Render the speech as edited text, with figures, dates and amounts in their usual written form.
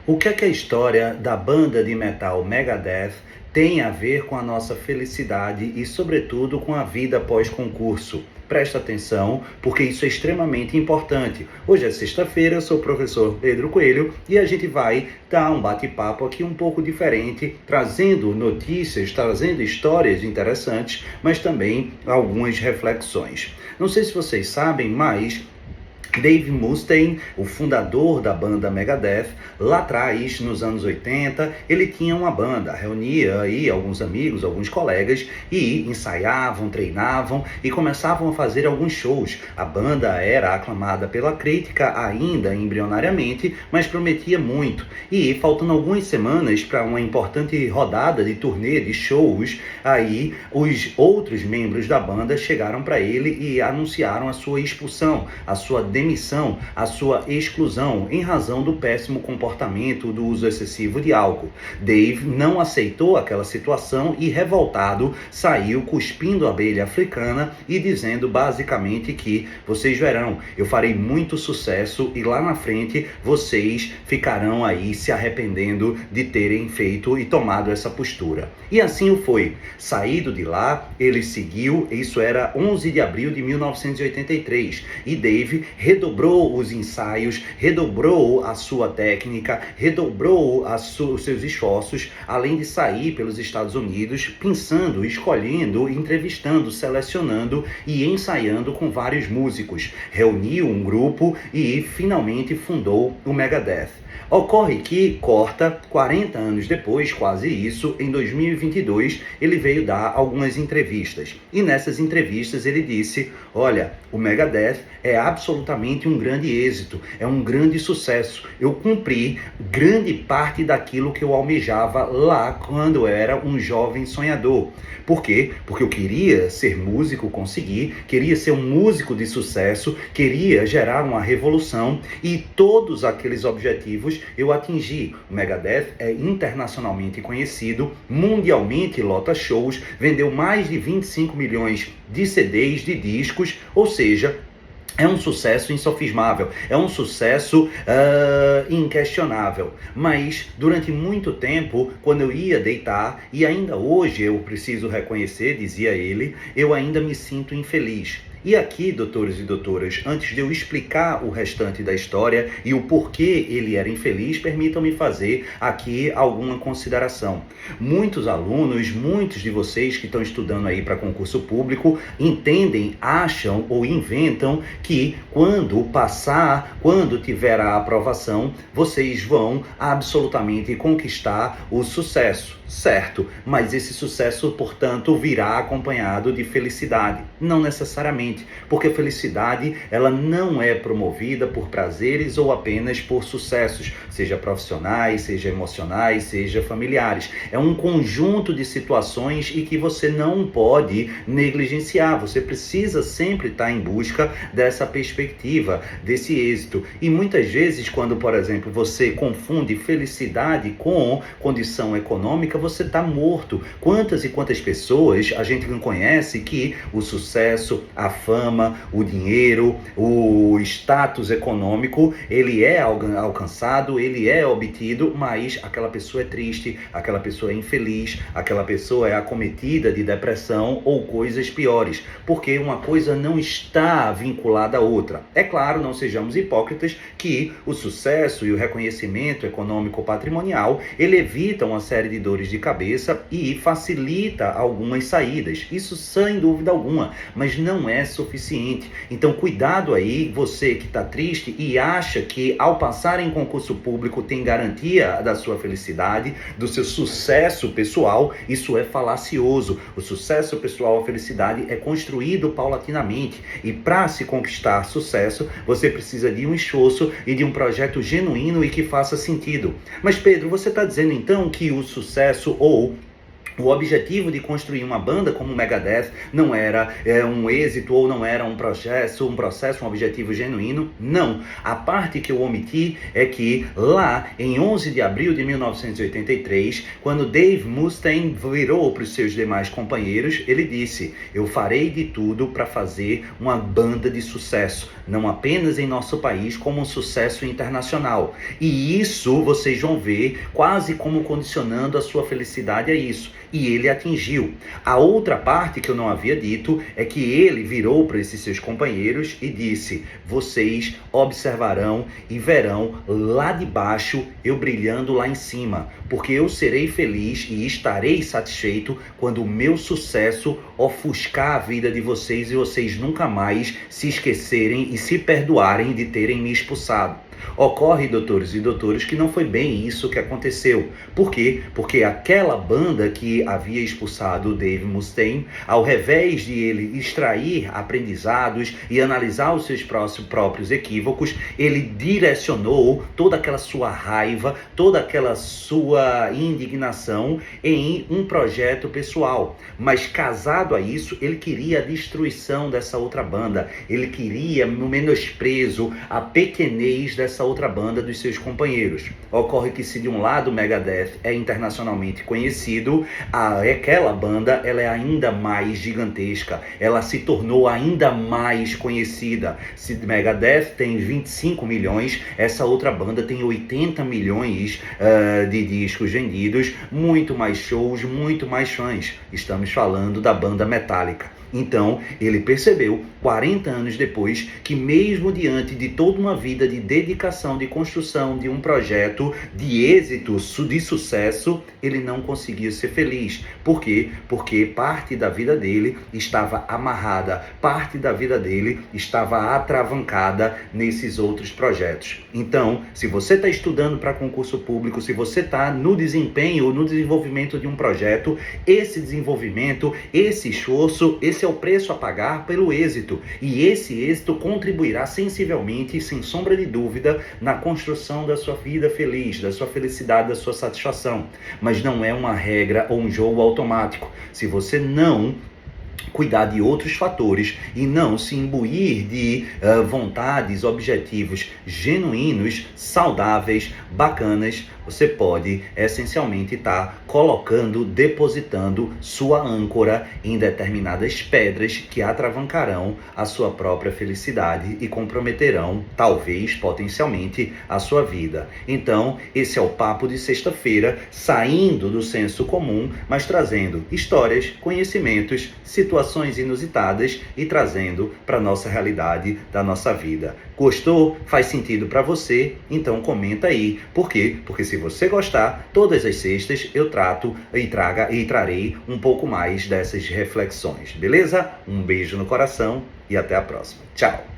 O que é que a história da banda de metal Megadeth tem a ver com a nossa felicidade e, sobretudo, com a vida pós-concurso? Presta atenção, porque isso é extremamente importante. Hoje é sexta-feira, eu sou o professor Pedro Coelho e a gente vai dar um bate-papo aqui um pouco diferente, trazendo notícias, trazendo histórias interessantes, mas também algumas reflexões. Não sei se vocês sabem, mas Dave Mustaine, o fundador da banda Megadeth, lá atrás, nos anos 80, ele tinha uma banda, reunia aí alguns amigos, alguns colegas e ensaiavam, treinavam e começavam a fazer alguns shows. A banda era aclamada pela crítica ainda embrionariamente, mas prometia muito. E faltando algumas semanas para uma importante rodada de turnê de shows, aí os outros membros da banda chegaram para ele e anunciaram a sua expulsão, a sua demissão, a sua exclusão, em razão do péssimo comportamento do uso excessivo de álcool. Dave não aceitou aquela situação e, revoltado, saiu cuspindo a abelha africana e dizendo basicamente que vocês verão, eu farei muito sucesso e lá na frente vocês ficarão aí se arrependendo de terem feito e tomado essa postura. E assim o foi. Saído de lá, ele seguiu, isso era 11 de abril de 1983, e Dave redobrou os ensaios, redobrou a sua técnica, redobrou os seus esforços, além de sair pelos Estados Unidos, pensando, escolhendo, entrevistando, selecionando e ensaiando com vários músicos. Reuniu um grupo e finalmente fundou o Megadeth. Ocorre que, corta, 40 anos depois, quase isso, em 2022, ele veio dar algumas entrevistas. E nessas entrevistas ele disse, olha, o Megadeth é absolutamente um grande êxito, é um grande sucesso. Eu cumpri grande parte daquilo que eu almejava lá quando eu era um jovem sonhador. Por quê? Porque eu queria ser músico, consegui, queria ser um músico de sucesso, queria gerar uma revolução e todos aqueles objetivos eu atingi. O Megadeth é internacionalmente conhecido, mundialmente lota shows, vendeu mais de 25 milhões de CDs, de discos, ou seja, é um sucesso insofismável, é um sucesso inquestionável. Mas durante muito tempo, quando eu ia deitar, e ainda hoje eu preciso reconhecer, dizia ele, eu ainda me sinto infeliz. E aqui, doutores e doutoras, antes de eu explicar o restante da história e o porquê ele era infeliz, permitam-me fazer aqui alguma consideração. Muitos alunos, muitos de vocês que estão estudando aí para concurso público, entendem, acham ou inventam que quando passar, quando tiver a aprovação, vocês vão absolutamente conquistar o sucesso. Certo, mas esse sucesso, portanto, virá acompanhado de felicidade. Não necessariamente, porque a felicidade, ela não é promovida por prazeres ou apenas por sucessos, seja profissionais, seja emocionais, seja familiares. É um conjunto de situações e que você não pode negligenciar. Você precisa sempre estar em busca dessa perspectiva, desse êxito. E muitas vezes, quando, por exemplo, você confunde felicidade com condição econômica, você está morto. Quantas e quantas pessoas a gente não conhece que o sucesso, a fama, o dinheiro, o status econômico, ele é alcançado, ele é obtido, mas aquela pessoa é triste, aquela pessoa é infeliz, aquela pessoa é acometida de depressão ou coisas piores, porque uma coisa não está vinculada à outra. É claro, não sejamos hipócritas, que o sucesso e o reconhecimento econômico patrimonial, ele evita uma série de dores de cabeça e facilita algumas saídas. Isso sem dúvida alguma, mas não é suficiente. Então cuidado aí, você que está triste e acha que ao passar em concurso público tem garantia da sua felicidade, do seu sucesso pessoal, isso é falacioso. O sucesso pessoal, a felicidade é construído paulatinamente e para se conquistar sucesso, você precisa de um esforço e de um projeto genuíno e que faça sentido. Mas Pedro, você está dizendo então que o sucesso ou O objetivo de construir uma banda como o Megadeth não era um êxito ou não era um processo, um objetivo genuíno, não. A parte que eu omiti é que lá em 11 de abril de 1983, quando Dave Mustaine virou para os seus demais companheiros, ele disse: eu farei de tudo para fazer uma banda de sucesso, não apenas em nosso país, como um sucesso internacional. E isso vocês vão ver quase como condicionando a sua felicidade a isso. E ele atingiu. A outra parte que eu não havia dito é que ele virou para esses seus companheiros e disse: vocês observarão e verão lá de baixo eu brilhando lá em cima, porque eu serei feliz e estarei satisfeito quando o meu sucesso ofuscar a vida de vocês e vocês nunca mais se esquecerem e se perdoarem de terem me expulsado. Ocorre, doutores e doutoras, que não foi bem isso que aconteceu. Por quê? Porque aquela banda que havia expulsado o Dave Mustaine, ao invés de ele extrair aprendizados e analisar os seus próprios equívocos, ele direcionou toda aquela sua raiva, toda aquela sua indignação em um projeto pessoal. Mas casado a isso, ele queria a destruição dessa outra banda. Ele queria o menosprezo, a pequenez dessa outra banda dos seus companheiros. Ocorre que se de um lado o Megadeth é internacionalmente conhecido, aquela banda ela é ainda mais gigantesca, ela se tornou ainda mais conhecida. Se Megadeth tem 25 milhões, essa outra banda tem 80 milhões de discos vendidos, muito mais shows, muito mais fãs. Estamos falando da banda Metallica. Então, ele percebeu, 40 anos depois, que mesmo diante de toda uma vida de dedicação, de construção de um projeto de êxito, de sucesso, ele não conseguia ser feliz. Por quê? Porque parte da vida dele estava amarrada, parte da vida dele estava atravancada nesses outros projetos. Então, se você está estudando para concurso público, se você está no desempenho ou no desenvolvimento de um projeto, esse desenvolvimento, esse esforço, esse é o preço a pagar pelo êxito. E esse êxito contribuirá sensivelmente, sem sombra de dúvida, na construção da sua vida feliz, da sua felicidade, da sua satisfação. Mas não é uma regra ou um jogo automático. Se você não cuidar de outros fatores e não se imbuir de vontades, objetivos genuínos, saudáveis, bacanas, você pode essencialmente estar colocando, depositando sua âncora em determinadas pedras que atravancarão a sua própria felicidade e comprometerão, talvez, potencialmente, a sua vida. Então, esse é o papo de sexta-feira, saindo do senso comum, mas trazendo histórias, conhecimentos, situações inusitadas e trazendo para a nossa realidade da nossa vida. Gostou? Faz sentido para você? Então comenta aí. Por quê? Porque se você gostar, todas as sextas eu trato e trarei um pouco mais dessas reflexões. Beleza? Um beijo no coração e até a próxima. Tchau!